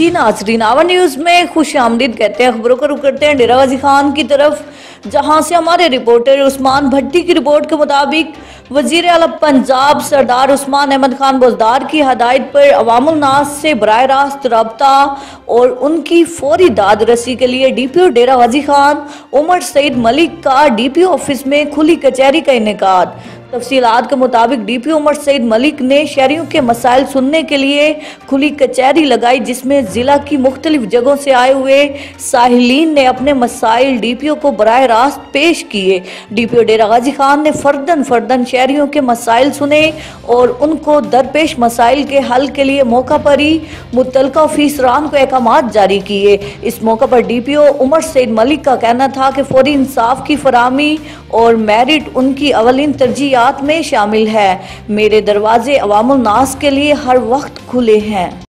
जी नाजरीन, our news में खुश आमदीद कहते हैं। खबरों को रुख करते हैं डेरा गाजी खान की तरफ, जहां से हमारे रिपोर्टर उस्मान भट्टी की रिपोर्ट के मुताबिक वजीर आला पंजाब सरदार उस्मान अहमद खान बुज़दार की हदायत पर अवामुल नास से बराह रास्त रब्ता और उनकी फौरी दाद रसी के लिए DPO डेरा गाजी खान उमर सईद मलिक का DPO ऑफिस में खुली कचहरी का इनेकाद। तफसीलात के मुताबिक DPO उमर सईद मलिक ने शहरियों के मसाइल सुनने के लिए खुली कचहरी लगाई, जिसमें जिला की मुख्तलिफ जगहों से आए हुए साहिलीन ने अपने मसाइल DPO को बराह रास्त पेश किए। DPO डेरा गाजी खान ने फर्दन शहरियों के मसाइल सुने और उनको दरपेश मसाइल के हल के लिए मौका पर ही मुतल्लिका ऑफिसरान को अहकामात जारी किए। इस मौका पर DPO उमर सईद मलिक का कहना था कि फौरी इंसाफ की फराहमी और मेरिट उनकी अवलिन तरजीह में शामिल है। मेरे दरवाजे अवामुल नास के लिए हर वक्त खुले हैं।